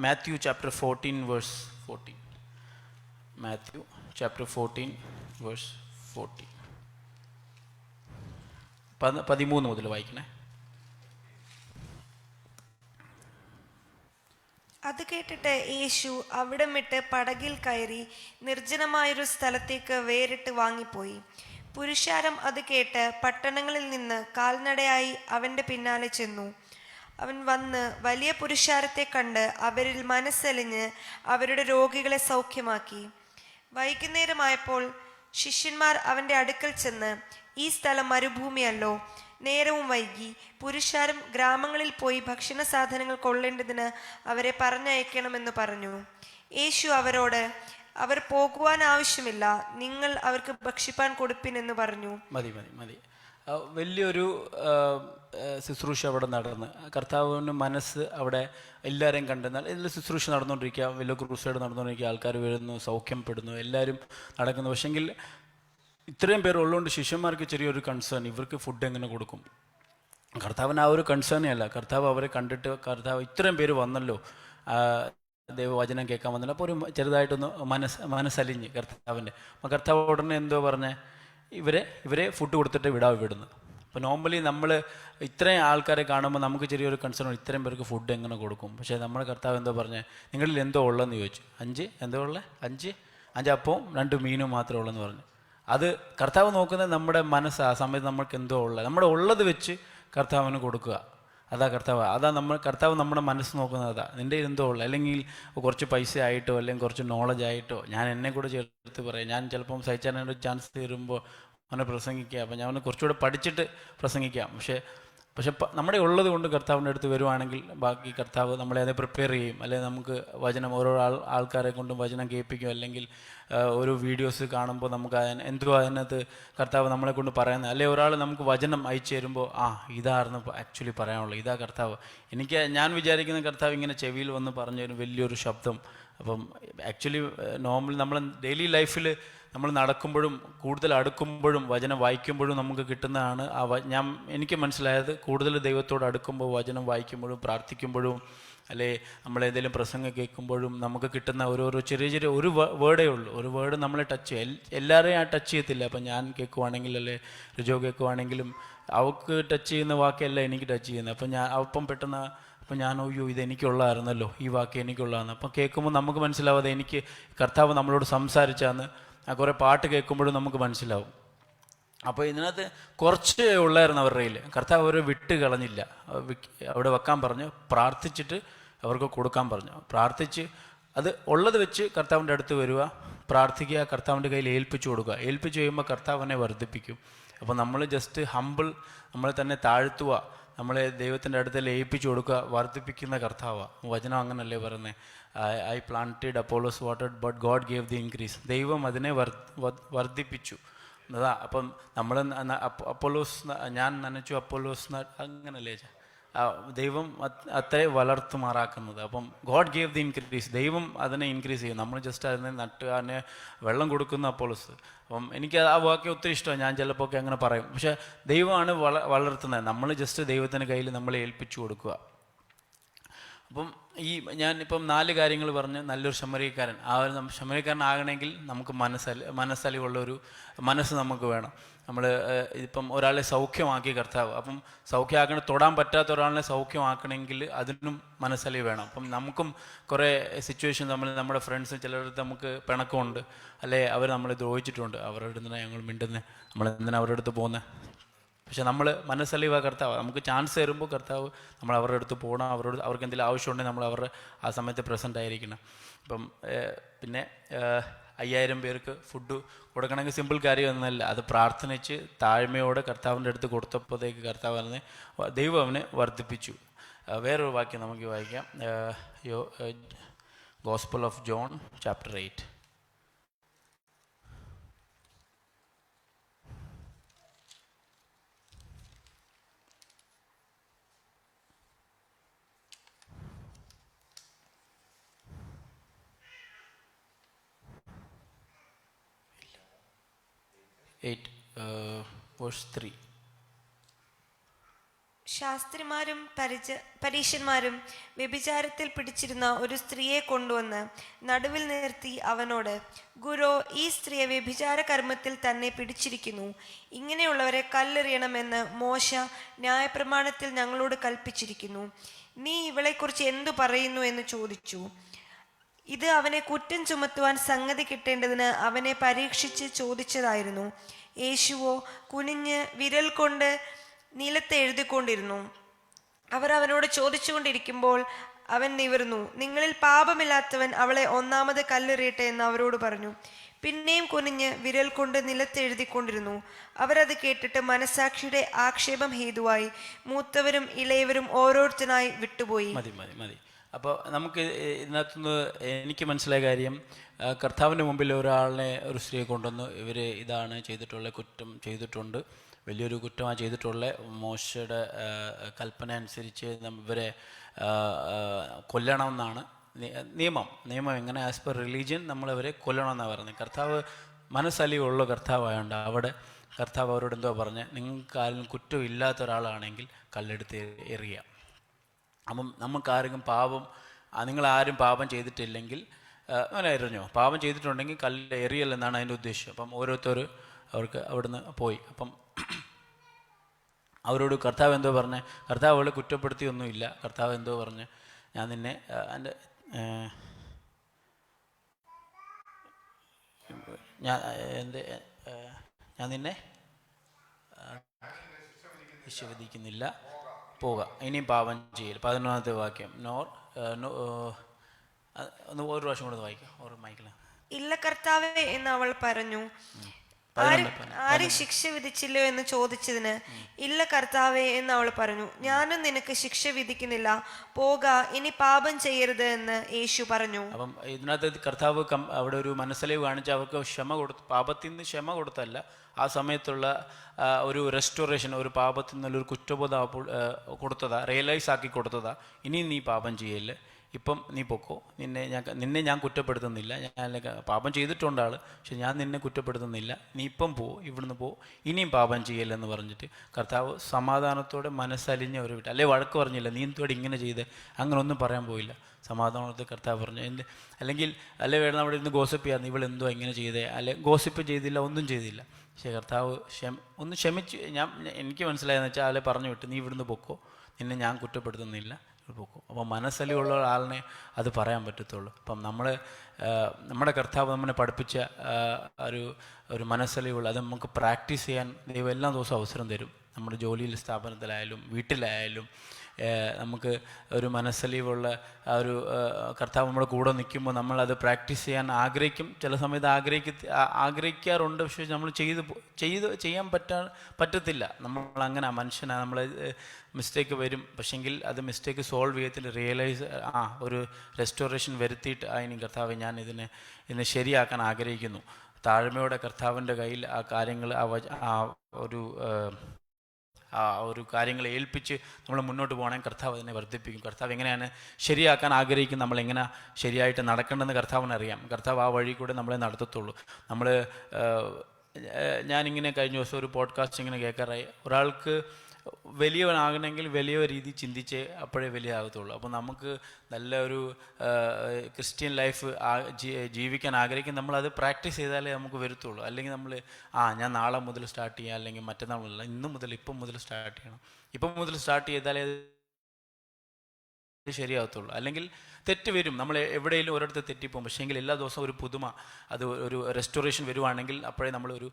Matthew chapter 14 verse 14. Matthew chapter 14 verse 14. 13 മുതൽ വായിക്കണേ. അത് കേട്ടിട്ട് യേശു അവിടം വിട്ട് പടകിൽ കയറി നിർജ്ജനമായൊരു സ്ഥലത്തേക്ക് വേറിട്ട് വാങ്ങിപ്പോയി. പുരുഷാരം അത് കേട്ട് പട്ടണങ്ങളിൽ നിന്ന് കാൽനടയായി അവൻ്റെ പിന്നാലെ ചെന്നു. അവൻ വന്ന് വലിയ പുരുഷാരത്തെ കണ്ട് അവരിൽ മനസ്സലിഞ്ഞ് അവരുടെ രോഗികളെ സൗഖ്യമാക്കി. വൈകുന്നേരമായപ്പോൾ ശിഷ്യന്മാർ അവൻ്റെ അടുക്കൽ ചെന്ന്, ഈ സ്ഥലം മരുഭൂമിയല്ലോ, നേരവും വൈകി, പുരുഷാരം ഗ്രാമങ്ങളിൽ പോയി ഭക്ഷണ സാധനങ്ങൾ കൊള്ളേണ്ടതിന് അവരെ പറഞ്ഞയക്കണമെന്ന് പറഞ്ഞു. യേശു അവരോട്, അവർ പോകുവാൻ ആവശ്യമില്ല, നിങ്ങൾ അവർക്ക് ഭക്ഷിപ്പാൻ കൊടുപ്പിനെന്ന് പറഞ്ഞു. മതി. വലിയൊരു ശുശ്രൂഷ അവിടെ നടന്ന് കർത്താവിന് മനസ്സ് അവിടെ എല്ലാവരെയും കണ്ടെന്നാൽ ഇതിൽ ശുശ്രൂഷ നടന്നുകൊണ്ടിരിക്കുക, വലിയ ക്രൂസൈഡ് നടന്നുകൊണ്ടിരിക്കുക, ആൾക്കാർ വീഴുന്നു, സൗഖ്യപ്പെടുന്നു, എല്ലാവരും നടക്കുന്നു. പക്ഷെങ്കിൽ ഇത്രയും പേർ ഉള്ളതുകൊണ്ട് ശിഷ്യന്മാർക്ക് ചെറിയൊരു കൺസേൺ, ഇവർക്ക് ഫുഡ് എങ്ങനെ കൊടുക്കും. കർത്താവിന് ആ ഒരു കൺസേണേ അല്ല. കർത്താവ് അവരെ കണ്ടിട്ട് കർത്താവ് ഇത്രയും പേര് വന്നല്ലോ, ദൈവവചനം കേൾക്കാൻ വന്നല്ലോ. അപ്പോൾ ഒരു ചെറുതായിട്ടൊന്ന് മനസ്സലിഞ്ഞ് കർത്താവിൻ്റെ. അപ്പോൾ കർത്താവ് ഉടനെ എന്തോ പറഞ്ഞേ, ഇവരെ ഫുഡ് കൊടുത്തിട്ട് വിടുന്നു. അപ്പോൾ നോർമലി നമ്മൾ ഇത്രയും ആൾക്കാരെ കാണുമ്പോൾ നമുക്ക് ചെറിയൊരു കൺസേൺ, ഇത്രയും പേർക്ക് ഫുഡ് എങ്ങനെ കൊടുക്കും. പക്ഷേ നമ്മുടെ കർത്താവ് എന്തോ പറഞ്ഞേ, നിങ്ങളിൽ എന്തോ ഉള്ളതെന്ന് ചോദിച്ചു. 5 അപ്പവും 2 മീനും മാത്രമേ ഉള്ളെന്ന് പറഞ്ഞു. അത് കർത്താവ് നോക്കുന്നത് നമ്മുടെ മനസ്സ്, ആ സമയത്ത് നമ്മൾക്ക് എന്തോ ഉള്ളത്, നമ്മുടെ ഉള്ളത് വെച്ച് കർത്താവിന് കൊടുക്കുക. കർത്താവ് നമ്മുടെ മനസ്സ് നോക്കുന്നത്. നിൻ്റെ എന്തോ ഉള്ളത്, അല്ലെങ്കിൽ കുറച്ച് പൈസ ആയിട്ടോ അല്ലെങ്കിൽ കുറച്ച് നോളജ് ആയിട്ടോ. ഞാൻ എന്നെ കൂടെ ചേർത്ത് പറയാം. ഞാൻ ചിലപ്പം സഹിച്ചാനൊരു ചാൻസ് തരുമ്പോൾ അവനെ പ്രസംഗിക്കുക. അപ്പം ഞാൻ അവനെ കുറച്ചുകൂടെ പഠിച്ചിട്ട് പ്രസംഗിക്കാം. പക്ഷേ നമ്മുടെ ഉള്ളത് കൊണ്ട് കർത്താവിൻ്റെ അടുത്ത് വരുവാണെങ്കിൽ ബാക്കി കർത്താവ് നമ്മളെ അത് പ്രിപ്പയർ ചെയ്യും. അല്ലെങ്കിൽ നമുക്ക് വചനം ഓരോ ആൾക്കാരെ കൊണ്ടും വചനം കേൾപ്പിക്കും. അല്ലെങ്കിൽ ഓരോ വീഡിയോസ് കാണുമ്പോൾ നമുക്ക് എന്തോ അതിനകത്ത് കർത്താവ് നമ്മളെ കൊണ്ട് പറയുന്നത്. അല്ലെങ്കിൽ ഒരാൾ നമുക്ക് വചനം അയച്ചു തരുമ്പോൾ ഇതായിരുന്നു ആക്ച്വലി പറയാനുള്ളത്, ഇതാ കർത്താവ്. ഞാൻ വിചാരിക്കുന്ന കർത്താവ് ഇങ്ങനെ ചെവിയിൽ വന്ന് പറഞ്ഞൊരു വലിയൊരു ശബ്ദം. അപ്പം ആക്ച്വലി നോർമൽ നമ്മൾ ഡെയിലി ലൈഫിൽ നമ്മൾ നടക്കുമ്പോഴും കൂടുതൽ അടുക്കുമ്പോഴും വചനം വായിക്കുമ്പോഴും നമുക്ക് കിട്ടുന്നതാണ് എനിക്ക് മനസ്സിലായത്. കൂടുതൽ ദൈവത്തോട് അടുക്കുമ്പോൾ വചനം വായിക്കുമ്പോഴും പ്രാർത്ഥിക്കുമ്പോഴും അല്ലെ നമ്മളേതെങ്കിലും പ്രസംഗം കേൾക്കുമ്പോഴും നമുക്ക് കിട്ടുന്ന ഓരോരോ ചെറിയ ഒരു വേർഡേ ഉള്ളൂ. ഒരു വേർഡ് നമ്മളെ ടച്ച് ചെയ്യും. എല്ലാവരെയും ടച്ച് ചെയ്യത്തില്ല. അപ്പം ഞാൻ കേൾക്കുവാണെങ്കിൽ അല്ലെ രുജോ കേൾക്കുവാണെങ്കിലും അവൾക്ക് ടച്ച് ചെയ്യുന്ന വാക്കല്ല എനിക്ക് ടച്ച് ചെയ്യുന്നത്. അപ്പം പെട്ടെന്ന് ഞാൻ ഇതെനിക്കുള്ളതായിരുന്നല്ലോ, ഈ വാക്ക് എനിക്കുള്ളതാണ്. അപ്പം കേൾക്കുമ്പോൾ നമുക്ക് മനസ്സിലാവാതെ എനിക്ക് കർത്താവ് നമ്മളോട് സംസാരിച്ചാന്ന് കുറേ പാട്ട് കേൾക്കുമ്പോഴും നമുക്ക് മനസ്സിലാവും. അപ്പോൾ ഇതിനകത്ത് കുറച്ച് ഉള്ളായിരുന്നു അവരുടെ കയ്യിൽ. കർത്താവ് അവരെ വിട്ട് കളഞ്ഞില്ല. അവിടെ വെക്കാൻ പറഞ്ഞു, പ്രാർത്ഥിച്ചിട്ട് അവർക്ക് കൊടുക്കാൻ പറഞ്ഞു. പ്രാർത്ഥിച്ച് അത് ഉള്ളത് വെച്ച് കർത്താവിൻ്റെ അടുത്ത് വരിക, പ്രാർത്ഥിക്കുക, കർത്താവിൻ്റെ കയ്യിൽ ഏൽപ്പിച്ചു കൊടുക്കുക. ഏൽപ്പിച്ചു കഴിയുമ്പോൾ കർത്താവിനെ വർദ്ധിപ്പിക്കും. അപ്പോൾ നമ്മൾ ജസ്റ്റ് നമ്മളെ തന്നെ താഴ്ത്തുക, നമ്മളെ ദൈവത്തിൻ്റെ അടുത്ത് ഏൽപ്പിച്ചു കൊടുക്കുക, വർദ്ധിപ്പിക്കുന്ന കർത്താവാണ്. വചനം അങ്ങനല്ലേ പറയുന്നത്, I planted, Apollos watered, but God gave the increase. ദൈവം അതിനെ വർദ്ധിപ്പിച്ചു. അതാ അപ്പം നമ്മൾ അപ്പോളോസ്, ഞാൻ നനച്ചു, അപ്പോളോസ് അങ്ങനല്ലേ ദൈവം അത്രേ വളർത്തുമാറാക്കുന്നത്. അപ്പം ഗോഡ് ഗേവ് ദി ഇൻക്രീസ്, ദൈവം അതിനെ ഇൻക്രീസ് ചെയ്യും. നമ്മൾ ജസ്റ്റ് അതിനെ നട്ട് അതിനെ വെള്ളം കൊടുക്കുന്ന അപ്പോളസ്. അപ്പം എനിക്ക് ആ വാക്യം ഒത്തിരി ഇഷ്ടമാണ്. ഞാൻ ചിലപ്പോൾ ഒക്കെ അങ്ങനെ പറയും. പക്ഷേ ദൈവമാണ് വളർത്തുന്നത്, നമ്മൾ ജസ്റ്റ് ദൈവത്തിൻ്റെ കയ്യിൽ നമ്മളെ ഏൽപ്പിച്ചു കൊടുക്കുക. അപ്പം ഞാനിപ്പം 4 കാര്യങ്ങൾ പറഞ്ഞ് നല്ലൊരു ശമരിയക്കാരൻ, ആ ഒരു ശമരിയക്കാരനാകണമെങ്കിൽ നമുക്ക് മനസ്സലിവുള്ളൊരു മനസ്സ് നമുക്ക് വേണം. നമ്മൾ ഇപ്പം ഒരാളെ സൗഖ്യമാക്കി കർത്താവ്, അപ്പം സൗഖ്യമാക്കണം, തൊടാൻ പറ്റാത്ത ഒരാളെ സൗഖ്യമാക്കണമെങ്കിൽ അതിനും മനസ്സലിവ് വേണം. അപ്പം നമുക്കും കുറേ സിറ്റുവേഷൻ നമ്മുടെ ഫ്രണ്ട്സ് ചിലരുടെ നമുക്ക് പിണക്കമുണ്ട്, അല്ലെ അവർ നമ്മളെ ദ്രോഹിച്ചിട്ടുണ്ട്. അവരുടെ അടുത്ത് ഞങ്ങൾ മിണ്ടുന്നത്, നമ്മളെന്തിനാണ് അവരുടെ അടുത്ത് പോകുന്നത്? പക്ഷെ നമ്മൾ മനസ്സലിവ കർത്താവ് നമുക്ക് ചാൻസ് തരുമ്പോൾ കർത്താവ് നമ്മൾ അവരുടെ അടുത്ത് പോകണം. അവർക്ക് എന്തെങ്കിലും ആവശ്യമുണ്ടെങ്കിൽ നമ്മൾ അവരുടെ ആ സമയത്ത് പ്രസൻ്റ് ആയിരിക്കണം. ഇപ്പം പിന്നെ 5000 പേർക്ക് ഫുഡ് കൊടുക്കണമെങ്കിൽ സിമ്പിൾ കാര്യമൊന്നുമല്ല. അത് പ്രാർത്ഥിച്ച് താഴ്മയോടെ കർത്താവിൻ്റെ അടുത്ത് കൊടുത്തപ്പോഴത്തേക്ക് കർത്താവ് അതിനെ ദൈവം അവനെ വർദ്ധിപ്പിച്ചു. വേറൊരു വാക്യം നമുക്ക് വായിക്കാം. Gospel of John chapter 8. Verse 3. ശാസ്ത്രിമാരും പരീശന്മാരും വ്യഭിചാരത്തിൽ പിടിച്ചിരുന്ന ഒരു സ്ത്രീയെ കൊണ്ടുവന്ന് നടുവിൽ നിർത്തി അവനോട്, ഗുരു, ഈ സ്ത്രീയെ വ്യഭിചാര കർമ്മത്തിൽ തന്നെ പിടിച്ചിരിക്കുന്നു. ഇങ്ങനെയുള്ളവരെ കല്ലെറിയണമെന്ന് മോശ ന്യായപ്രമാണത്തിൽ ഞങ്ങളോട് കൽപ്പിച്ചിരിക്കുന്നു. നീ ഇവളെക്കുറിച്ച് എന്തു പറയുന്നു എന്ന് ചോദിച്ചു. ഇത് അവനെ കുറ്റം ചുമത്തുവാൻ സംഗതി കിട്ടേണ്ടതിന് അവനെ പരീക്ഷിച്ച് ചോദിച്ചതായിരുന്നു. യേശുവോ കുനിഞ്ഞ് വിരൽ കൊണ്ട് നിലത്ത് എഴുതിക്കൊണ്ടിരുന്നു. അവർ അവനോട് ചോദിച്ചുകൊണ്ടിരിക്കുമ്പോൾ അവൻ നിവർന്നു, നിങ്ങളിൽ പാപമില്ലാത്തവൻ അവളെ ഒന്നാമത് കല്ലെറിയട്ടെ എന്ന് അവരോട് പറഞ്ഞു. പിന്നെയും കുനിഞ്ഞ് വിരൽ കൊണ്ട് നിലത്ത് എഴുതിക്കൊണ്ടിരുന്നു. അവരത് കേട്ടിട്ട് മനസാക്ഷിയുടെ ആക്ഷേപം ഹേതുവായി മൂത്തവരും ഇളയവരും ഓരോരുത്തരായി വിട്ടുപോയി. മതി. അപ്പോൾ നമുക്ക് ഇതിനകത്തുനിന്ന് എനിക്ക് മനസ്സിലായ കാര്യം, കർത്താവിൻ്റെ മുമ്പിൽ ഒരു സ്ത്രീയെ കൊണ്ടുവന്നു, ഇവർ ഇതാണ് ചെയ്തിട്ടുള്ള കുറ്റം ചെയ്തിട്ടുണ്ട്, വലിയൊരു കുറ്റമാണ് ചെയ്തിട്ടുള്ള, മോശയുടെ കൽപ്പന അനുസരിച്ച് ഇവരെ കൊല്ലണമെന്നാണ് നിയമം. എങ്ങനെ ആസ് പെർ റിലീജിയൻ നമ്മളവരെ കൊല്ലണമെന്നാണ് പറയുന്നത്. കർത്താവ് മനസ്സലിവുള്ള കർത്താവായതുകൊണ്ട് അവിടെ കർത്താവ് അവരോട് എന്തോ പറഞ്ഞ്, നിങ്ങൾക്ക് ആരും കുറ്റം ഇല്ലാത്ത ഒരാളാണെങ്കിൽ കല്ലെടുത്ത് എറിയാം. അപ്പം നമുക്കാരെങ്കിലും നിങ്ങളാരും പാപം ചെയ്തിട്ടില്ലെങ്കിൽ അങ്ങനെ എറിഞ്ഞോ, പാപം ചെയ്തിട്ടുണ്ടെങ്കിൽ കല്ല് എറിയല്ലെന്നാണ് അതിൻ്റെ ഉദ്ദേശം. അപ്പം അവർക്ക് അവിടുന്ന് പോയി. അപ്പം അവരോട് കർത്താവ് എന്തോ പറഞ്ഞ്, കർത്താവ് അവളെ കുറ്റപ്പെടുത്തിയൊന്നുമില്ല. കർത്താവ് എന്തോ പറഞ്ഞ്, ഞാൻ നിന്നെ ഞാൻ നിന്നെ വിശ്വസിക്കുന്നില്ല, പോക, ഇനിയും പാപം ചെയ്യൽ. 11ാമത്തെ വാക്യം. ഒരു പ്രാവശ്യം കൂടെ വായിക്കാം, ഒരു മൈക്കിൽ. ഇല്ല കർത്താവേ എന്ന് അവൾ പറഞ്ഞു. ആരും ശിക്ഷ വിധിച്ചില്ലോ എന്ന് ചോദിച്ചതിന്, ഇല്ല കർത്താവേ എന്ന് അവൾ പറഞ്ഞു. ഞാനും നിനക്ക് ശിക്ഷ വിധിക്കുന്നില്ല, പോക, ഇനി പാപം ചെയ്യരുത് എന്ന് യേശു പറഞ്ഞു. അപ്പം ഇതിനകത്ത് കർത്താവ് അവിടെ ഒരു മനസ്സലിവ് കാണിച്ച് അവർക്ക് ക്ഷമ കൊടുത്തു. പാപത്തിൽ നിന്ന് ക്ഷമ കൊടുത്തല്ല, ആ സമയത്തുള്ള ഒരു റെസ്റ്റോറേഷൻ, ഒരു പാപത്തിൽ നിന്നുള്ളൊരു കുറ്റബോധം കൊടുത്തതാ, റിയലൈസ് ആക്കി കൊടുത്തതാ. ഇനി നീ പാപം ചെയ്യല്ലേ, ഇപ്പം നീ പൊക്കോ, നിന്നെ ഞാൻ കുറ്റപ്പെടുത്തുന്നില്ല, ഞാൻ പാപം ചെയ്തിട്ടുണ്ട് ആൾ, പക്ഷെ ഞാൻ നിന്നെ കുറ്റപ്പെടുത്തുന്നില്ല, നീ ഇപ്പം ഇവിടുന്ന് ഇനിയും പാപം ചെയ്യല്ലെന്ന് പറഞ്ഞിട്ട് കർത്താവ് സമാധാനത്തോടെ മനസ്സലിഞ്ഞ ഒരു വിട്ട്, അല്ലെ വഴക്ക് പറഞ്ഞില്ല, നീ എന്തോടെ ഇങ്ങനെ ചെയ്ത്, അങ്ങനെ ഒന്നും പറയാൻ പോയില്ല. സമാധാനത്തെ കർത്താവ് പറഞ്ഞു. അല്ലെങ്കിൽ വേണം അവിടെ ഇരുന്ന് ഗോസിപ്പ് ചെയ്യായിരുന്നു, ഇവളെന്തോ ഇങ്ങനെ ചെയ്തേ, ഗോസിപ്പ് ചെയ്തില്ല, ഒന്നും ചെയ്തില്ല. പക്ഷേ കർത്താവ് ഒന്ന് ക്ഷമിച്ചു. എനിക്ക് മനസ്സിലായെന്ന് വെച്ചാൽ പറഞ്ഞു വിട്ട്, നീ ഇവിടുന്ന് പൊക്കോ, നിന്നെ ഞാൻ കുറ്റപ്പെടുത്തുന്നില്ല, പോക്കും. അപ്പോൾ മനസ്സലിവുള്ള ആളിനെ അത് പറയാൻ പറ്റത്തുള്ളൂ. അപ്പം നമ്മുടെ കർത്താവ് നമ്മളെ പഠിപ്പിച്ച ഒരു മനസ്സലിവുള്ള, അത് നമുക്ക് പ്രാക്ടീസ് ചെയ്യാൻ ദൈവം എല്ലാ ദിവസവും അവസരം തരും. നമ്മുടെ ജോലിയിൽ, സ്ഥാപനത്തിലായാലും വീട്ടിലായാലും നമുക്ക് ഒരു മനസ്സലിവുള്ള ഒരു കർത്താവ് നമ്മുടെ കൂടെ നിൽക്കുമ്പോൾ നമ്മളത് പ്രാക്ടീസ് ചെയ്യാൻ ആഗ്രഹിക്കും. ചില സമയത്ത് ആഗ്രഹിക്കാറുണ്ട്, പക്ഷേ നമ്മൾ ചെയ്യാൻ പറ്റത്തില്ല. നമ്മളങ്ങനെ മനുഷ്യനാണ്, നമ്മൾ മിസ്റ്റേക്ക് വരും. പക്ഷെങ്കിൽ അത് മിസ്റ്റേക്ക് സോൾവ് ചെയ്യത്തില്ല, റിയലൈസ് ഒരു റെസ്റ്റോറേഷൻ വരുത്തിയിട്ട് ഇനി കർത്താവ് ഞാൻ ഇതിനെ ശരിയാക്കാൻ ആഗ്രഹിക്കുന്നു. താഴ്മയോടെ കർത്താവിൻ്റെ കയ്യിൽ ആ കാര്യങ്ങൾ ആ ഒരു കാര്യങ്ങളെ ഏൽപ്പിച്ച് നമ്മൾ മുന്നോട്ട് പോകണമെങ്കിൽ കർത്താവ് അതിനെ വർദ്ധിപ്പിക്കും. കർത്താവ് എങ്ങനെയാണ് ശരിയാക്കാൻ ആഗ്രഹിക്കും, നമ്മളെങ്ങനെ ശരിയായിട്ട് നടക്കേണ്ടതെന്ന് കർത്താവിനറിയാം. കർത്താവ് ആ വഴി കൂടെ നമ്മളെ നടത്തത്തുള്ളൂ. നമ്മൾ ഞാനിങ്ങനെ കഴിഞ്ഞ ദിവസം ഒരു പോഡ്കാസ്റ്റ് ഇങ്ങനെ കേൾക്കാറായി, ഒരാൾക്ക് വലിയവനാകണമെങ്കിൽ വലിയ രീതി ചിന്തിച്ചേ അപ്പോഴേ വലിയ ആകത്തുള്ളൂ. അപ്പോൾ നമുക്ക് നല്ല ഒരു ക്രിസ്ത്യൻ ലൈഫ് ജീവിക്കാൻ ആഗ്രഹിക്കും, നമ്മളത് പ്രാക്ടീസ് ചെയ്താലേ നമുക്ക് വരത്തുള്ളൂ. അല്ലെങ്കിൽ നമ്മൾ ഞാൻ നാളെ മുതൽ സ്റ്റാർട്ട് ചെയ്യാം, അല്ലെങ്കിൽ മറ്റന്നാളല്ല, ഇപ്പം മുതൽ സ്റ്റാർട്ട് ചെയ്യണം. ഇപ്പം മുതൽ സ്റ്റാർട്ട് ചെയ്താലേ ശരിയാകത്തുള്ളൂ. അല്ലെങ്കിൽ തെറ്റ് വരും, നമ്മൾ എവിടെയെങ്കിലും ഒരിടത്ത് തെറ്റിപ്പോകും. പക്ഷേ എങ്കിൽ എല്ലാ ദിവസവും ഒരു പുതുമ, അത് ഒരു റെസ്റ്റോറേഷൻ വരുവാണെങ്കിൽ അപ്പോഴേ നമ്മളൊരു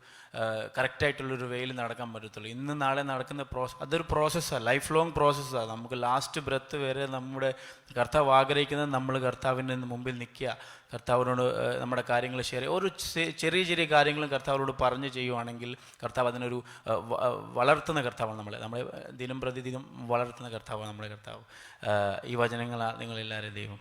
കറക്റ്റായിട്ടുള്ളൊരു വേയിൽ നടക്കാൻ പറ്റത്തുള്ളൂ. ഇന്ന് നാളെ നടക്കുന്ന അതൊരു പ്രോസസ്സാണ്, ലൈഫ് ലോങ് പ്രോസസ്സാണ്. നമുക്ക് ലാസ്റ്റ് ബ്രെത്ത് വരെ നമ്മുടെ കർത്താവ് ആഗ്രഹിക്കുന്നത് നമ്മൾ കർത്താവിൻ്റെ മുമ്പിൽ നിൽക്കുക, കർത്താവിനോട് നമ്മുടെ കാര്യങ്ങൾ ഷെയർ ചെയ്യുക. ഒരു ചെറിയ ചെറിയ കാര്യങ്ങളും കർത്താവിനോട് പറഞ്ഞ് ചെയ്യുവാണെങ്കിൽ കർത്താവ് അതിനൊരു വളർത്തുന്ന കർത്താവാണ്. നമ്മളെ ദിനം പ്രതിദിനം വളർത്തുന്ന കർത്താവാണ് നമ്മുടെ കർത്താവ്. ഈ വചനങ്ങളാണ് നിങ്ങളെല്ലാവരും ദൈവം